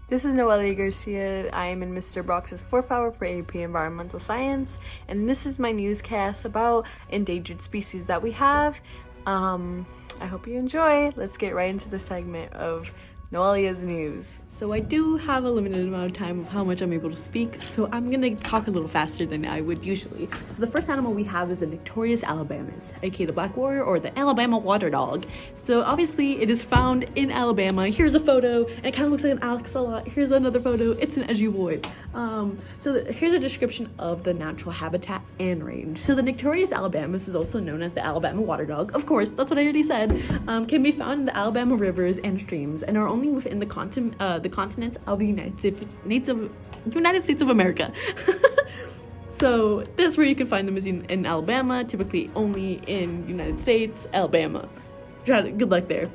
This is Noelia Garcia. I am in Mr. Brox's 4th hour for AP Environmental Science, and this is my newscast about endangered species that we have. I hope you enjoy. Let's get right into the segment of Noelia's news. So I do have a limited amount of time of how much I'm able to speak, so I'm gonna talk a little faster than I would usually. So the first animal we have is the Necturus alabamensis, aka the black warrior or the Alabama Waterdog. So obviously it is found in Alabama. Here's a photo, and it kind of looks like an axolotl. Here's another photo. It's an edgy boy. Here's a description of the natural habitat and range. So the Necturus alabamensis is also known as the Alabama Waterdog. Of course, that's what I already said. Can be found in the Alabama rivers and streams, and are only within the continents of the United States of America. So that's where you can find them, is in Alabama, typically only in United States, Alabama. Good luck there.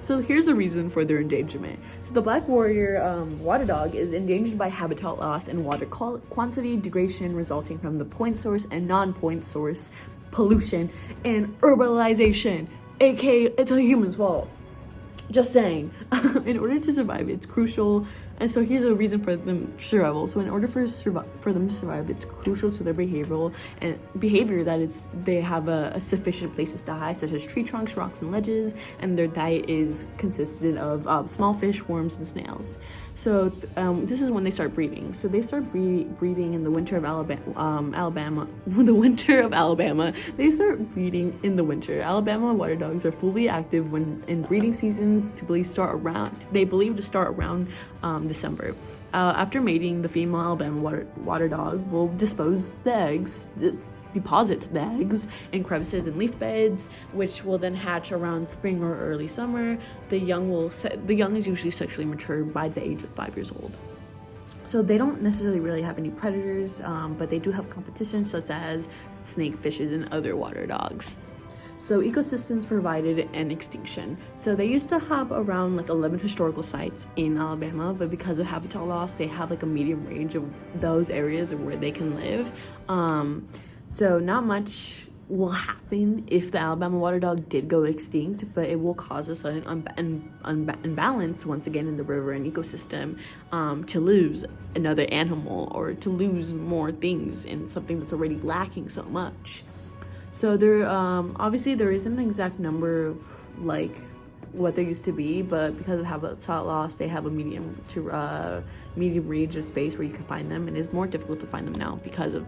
So here's the reason for their endangerment. So the black warrior Waterdog is endangered by habitat loss and water quantity degradation resulting from the point source and non-point source pollution and urbanization, aka it's a human's fault. Just saying. In order to survive, it's crucial. And so here's a reason for them survival. So in order for them to survive, it's crucial to their behavior that is they have a sufficient places to hide, such as tree trunks, rocks, and ledges. And their diet is consisted of small fish, worms, and snails. So this is when they start breeding. So they start breeding in the winter of Alabama. The winter of Alabama. They start breeding in the winter. Alabama water dogs are fully active when in breeding seasons. They believe to start around December. After mating, the female Alabama water dog will deposit the eggs in crevices and leaf beds, which will then hatch around spring or early summer. The young is usually sexually mature by the age of 5 years old. So they don't necessarily really have any predators, but they do have competition such as snake fishes and other water dogs. So ecosystems provided an extinction. So they used to have around 11 historical sites in Alabama, but because of habitat loss, they have a medium range of those areas of where they can live. So not much will happen if the Alabama water dog did go extinct, but it will cause a sudden imbalance once again in the river and ecosystem, to lose another animal or to lose more things in something that's already lacking so much. So there, obviously there isn't an exact number of what there used to be, but because of habitat loss, they have a medium range of space where you can find them, and it's more difficult to find them now because of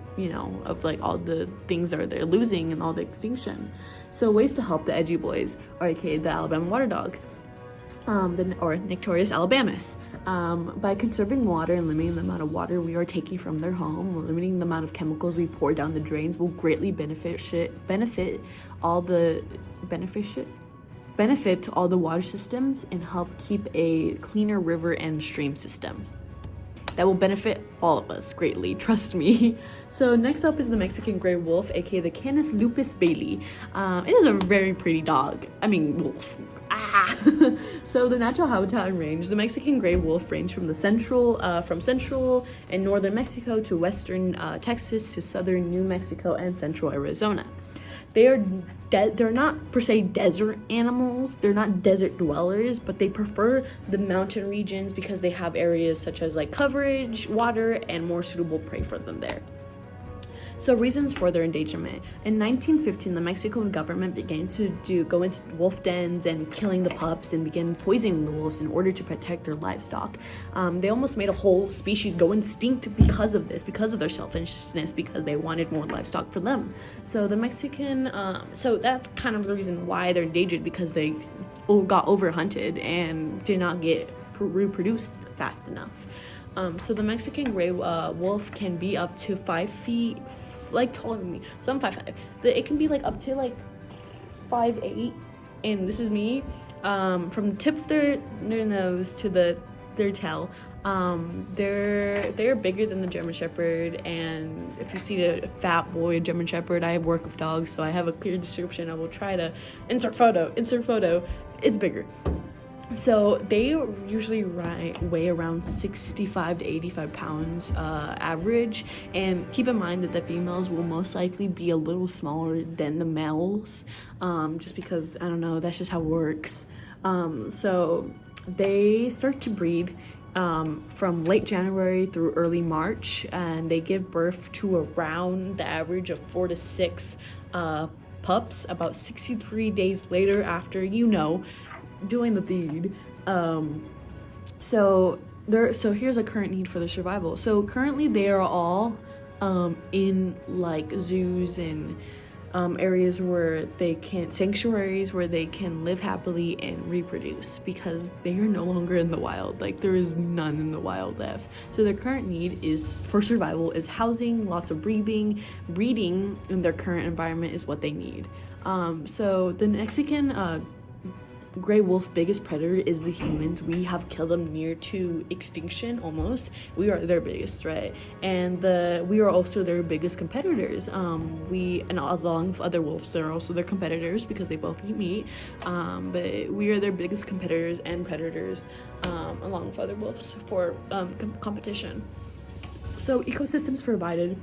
all the things that they're losing and all the extinction. So ways to help the edgy boys, or aka the Alabama water dog, or Necturus alabamensis. By conserving water and limiting the amount of water we are taking from their home, limiting the amount of chemicals we pour down the drains will greatly benefit all the water systems and help keep a cleaner river and stream system. That will benefit all of us greatly, trust me. So next up is the Mexican gray wolf, aka the Canis lupus bailey. It is a very pretty wolf. So the natural habitat and range. The Mexican gray wolf range from central and northern Mexico to western Texas to southern New Mexico and central Arizona. They're not per se desert animals. They're not desert dwellers, but they prefer the mountain regions because they have areas such as coverage, water, and more suitable prey for them there. So reasons for their endangerment. In 1915, the Mexican government began to go into wolf dens and killing the pups and began poisoning the wolves in order to protect their livestock. They almost made a whole species go extinct because of this, because of their selfishness, because they wanted more livestock for them. So the Mexican, so that's kind of the reason why they're endangered, because they got overhunted and did not get reproduced fast enough. So the Mexican gray wolf can be up to 5 feet, taller than me. So I'm 5'5". It can be up to 5'8", and this is me. From the tip of their nose to their tail, they're bigger than the German Shepherd. And if you see a fat boy German Shepherd, I work with dogs, so I have a clear description. I will try to insert photo. It's bigger. So they usually weigh around 65 to 85 pounds average, and keep in mind that the females will most likely be a little smaller than the males, just because, I don't know, that's just how it works. So they start to breed from late January through early March, and they give birth to around the average of 4 to 6 pups about 63 days later after, doing the deed. So here's a current need for their survival. So currently they are all in like zoos and areas where they can, sanctuaries where they can live happily and reproduce, because they are no longer in the wild. Like, there is none in the wild left. So their current need is for survival is housing, lots of breeding in their current environment is what they need. So the Mexican gray wolf biggest predator is the humans. We have killed them near to extinction almost. We are their biggest threat, and we are also their biggest competitors. And along with other wolves, they're also their competitors because they both eat meat. But we are their biggest competitors and predators, along with other wolves for competition. So ecosystems provided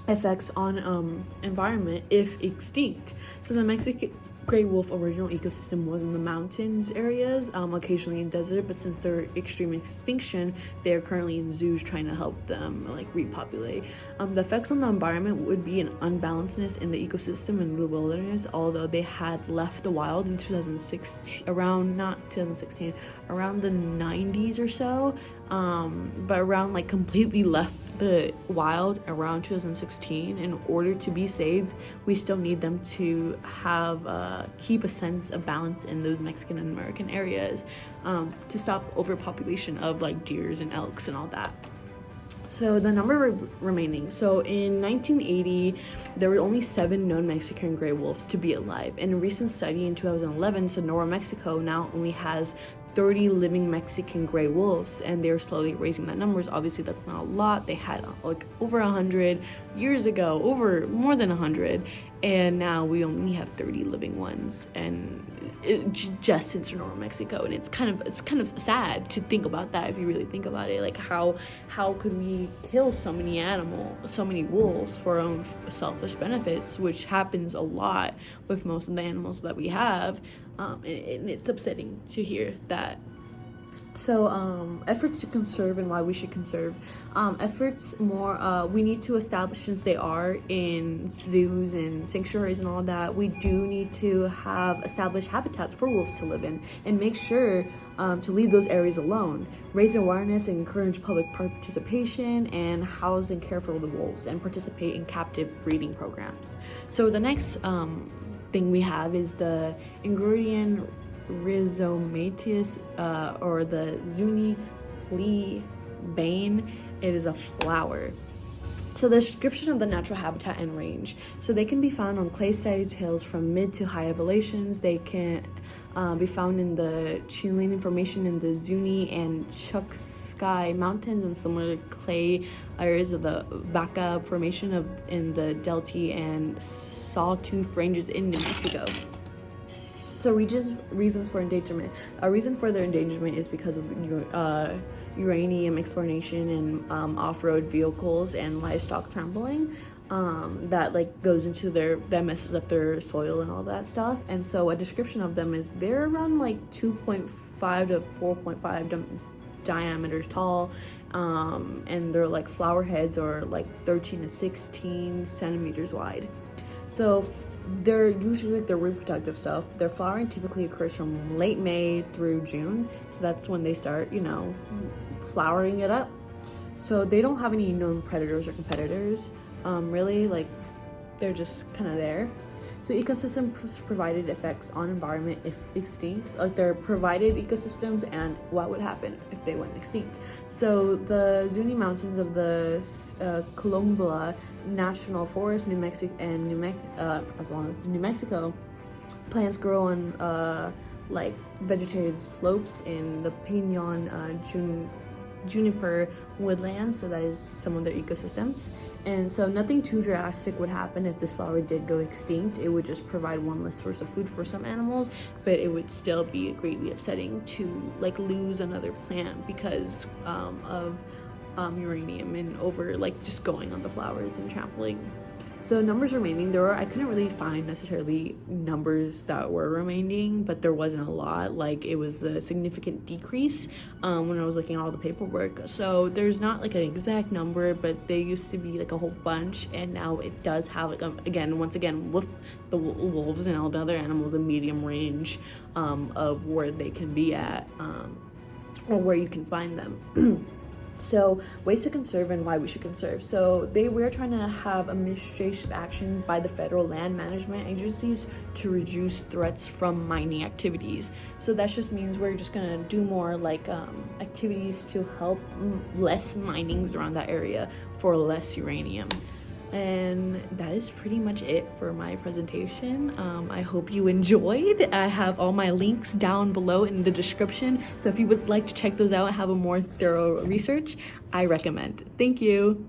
effects on environment if extinct. So the Mexican gray wolf original ecosystem was in the mountains areas, occasionally in desert, but since their extreme extinction, they are currently in zoos trying to help them like repopulate. The effects on the environment would be an unbalancedness in the ecosystem in the wilderness, although they had left the wild in 2016, around the 90s or so, but around like completely left the wild around 2016. In order to be saved, we still need them to have keep a sense of balance in those Mexican and American areas, to stop overpopulation of like deers and elks and all that. So the number remaining. So in 1980, there were only 7 known Mexican gray wolves to be alive. And a recent study in 2011, Sonora, Mexico now only has 30 living Mexican gray wolves, and they're slowly raising that numbers. Obviously, that's not a lot. They had like over 100 years ago, over more than 100, and now we only have 30 living ones, and just in Sonora, Mexico. And it's kind of sad to think about that if you really think about it. Like, how could we kill so many wolves for our own selfish benefits, which happens a lot with most of the animals that we have. And it's upsetting to hear that. So efforts to conserve and why we should conserve. We need to establish, since they are in zoos and sanctuaries and all that, we do need to have established habitats for wolves to live in, and make sure to leave those areas alone. Raise awareness and encourage public participation, and house and care for the wolves, and participate in captive breeding programs. So the next thing we have is the ingredient rhizomatous, or the Zuni Fleabane. It is a flower. So the description of the natural habitat and range. So they can be found on clay-sided hills from mid to high elevations. They can be found in the Chilean Formation in the Zuni and Chukchi Mountains, and similar clay areas of the Vaca Formation in the Delta and Sawtooth Ranges in New Mexico. So reasons for endangerment. A reason for their endangerment is because of the uranium exploration and off-road vehicles and livestock trampling that like goes into that messes up their soil and all that stuff. And so a description of them is they're around like 2.5 to 4.5 diameters tall, and their like flower heads are like 13 to 16 centimeters wide. So they're usually their reproductive stuff. Their flowering typically occurs from late May through June, so that's when they start, flowering it up. So they don't have any known predators or competitors, really. Like, they're just kind of there. So ecosystems provided effects on environment if extinct, like their provided ecosystems and what would happen if they went extinct. So the Zuni Mountains of the Colombia National Forest, New Mexico, and New Mexico, plants grow on like vegetated slopes in the Pinon juniper woodland, so that is some of their ecosystems. And so nothing too drastic would happen if this flower did go extinct. It would just provide one less source of food for some animals, but it would still be greatly upsetting to like lose another plant because of uranium and over like just going on the flowers and trampling So numbers remaining, I couldn't really find necessarily numbers that were remaining, but there wasn't a lot. Like, it was a significant decrease when I was looking at all the paperwork. So there's not like an exact number, but they used to be like a whole bunch, and now it does have like once again with the wolves and all the other animals, a medium range of where they can be at, or where you can find them. So ways to conserve and why we should conserve. So we're trying to have administrative actions by the federal land management agencies to reduce threats from mining activities. So that just means we're just gonna do more like activities to help less minings around that area for less uranium. And that is pretty much it for my presentation. I hope you enjoyed. I have all my links down below in the description, so if you would like to check those out and have a more thorough research, I recommend. Thank you.